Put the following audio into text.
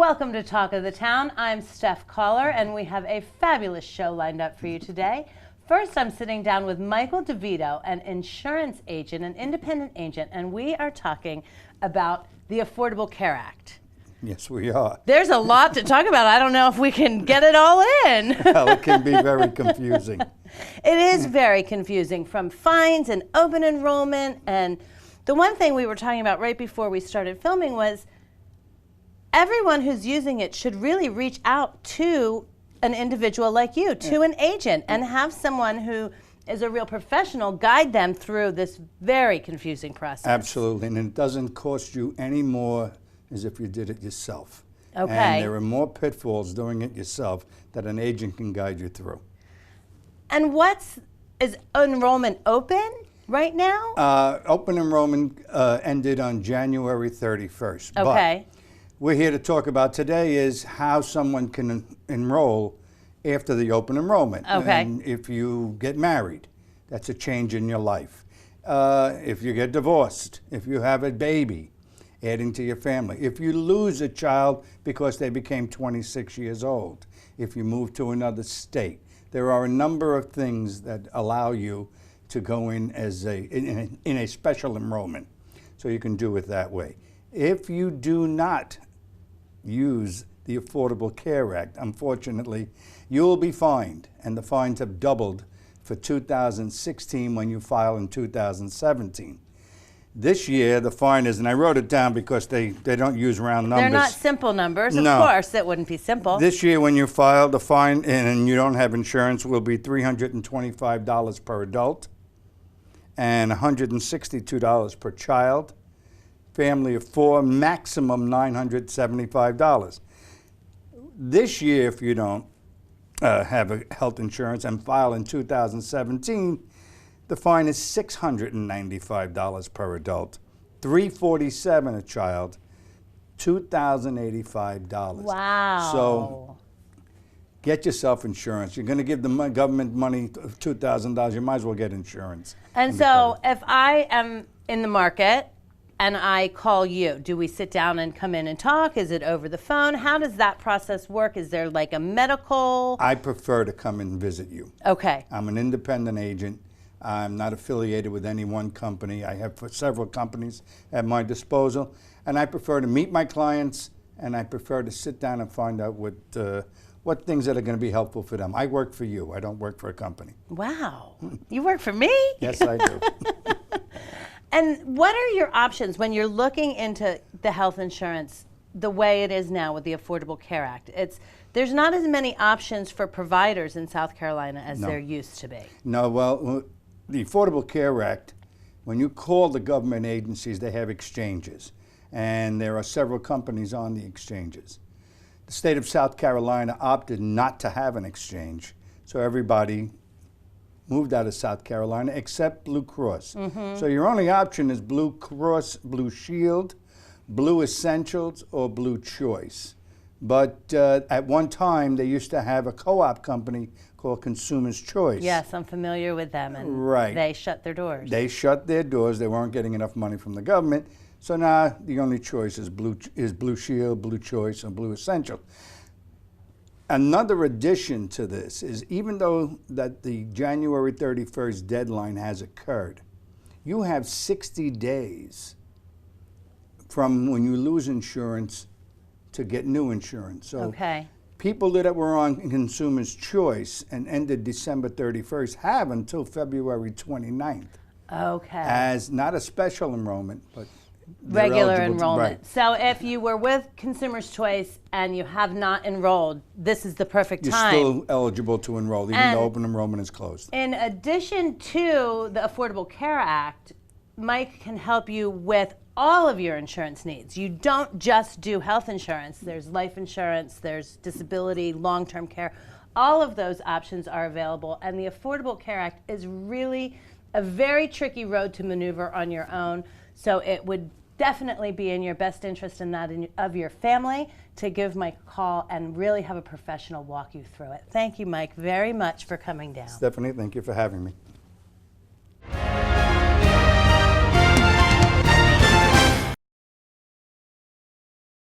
Welcome to Talk of the Town. I'm Steph Caller, and we have a fabulous show lined up for you today. First, I'm sitting down with Michael DeVito, an insurance agent, an independent agent, and we are talking about the Affordable Care Act. Yes, we are. There's a lot to talk about. I don't know if we can get it all in. Well, it can be very confusing. It is very confusing, from fines and open enrollment. And the one thing we were talking about right before we started filming was everyone who's using it should really reach out to an individual like you, to an agent, and have someone who is a real professional guide them through this very confusing process. Absolutely, and it doesn't cost you any more as if you did it yourself. Okay. And there are more pitfalls doing it yourself that an agent can guide you through. And is enrollment open right now? Open enrollment ended on January 31st. Okay. But we're here to talk about today is how someone can enroll after the open enrollment. Okay. And if you get married, that's a change in your life. If you get divorced, if you have a baby, adding to your family. If you lose a child because they became 26 years old, if you move to another state, there are a number of things that allow you to go in as in a special enrollment. So you can do it that way. If you do not use the Affordable Care Act, unfortunately, you will be fined, and the fines have doubled for 2016 when you file in 2017. This year, the fine is, and I wrote it down because they don't use round numbers. They're not simple numbers. Of course, it wouldn't be simple. This year, when you file the fine and you don't have insurance, will be $325 per adult and $162 per child. Family of 4, maximum $975. This year, if you don't have a health insurance and file in 2017, the fine is $695 per adult, $347 a child, $2,085. Wow. So get yourself insurance. You're going to give the government money, $2,000, you might as well get insurance. And so if I am in the market and I call you, do we sit down and come in and talk? Is it over the phone? How does that process work? Is there like a medical? I prefer to come and visit you. Okay. I'm an independent agent. I'm not affiliated with any one company. I have several companies at my disposal, and I prefer to meet my clients, and I prefer to sit down and find out what things that are going to be helpful for them. I work for you. I don't work for a company. Wow. You work for me? Yes, I do. And what are your options when you're looking into the health insurance the way it is now with the Affordable Care Act? There's not as many options for providers in South Carolina as there used to be. No, well, the Affordable Care Act, when you call the government agencies, they have exchanges. And there are several companies on the exchanges. The state of South Carolina opted not to have an exchange, so everybody moved out of South Carolina except Blue Cross. So your only option is Blue Cross, Blue Shield, Blue Essentials, or Blue Choice. But at one time, they used to have a co-op company called Consumer's Choice. Yes, I'm familiar with them, and they shut their doors. They shut their doors. They weren't getting enough money from the government. So now the only choice is Blue Shield, Blue Choice, and Blue Essential. Another addition to this is, even though that the January 31st deadline has occurred, you have 60 days from when you lose insurance to get new insurance. So people that were on Consumer's Choice and ended December 31st have until February 29th. Okay. As not a special enrollment, but regular enrollment. So if you were with Consumer's Choice and you have not enrolled, this is the perfect time. You're still eligible to enroll, even though open enrollment is closed. In addition to the Affordable Care Act, Mike can help you with all of your insurance needs. You don't just do health insurance. There's life insurance, there's disability, long-term care. All of those options are available, and the Affordable Care Act is really a very tricky road to maneuver on your own. So it would definitely be in your best interest and that of your family to give Mike a call and really have a professional walk you through it. Thank you, Mike, very much for coming down. Stephanie, thank you for having me.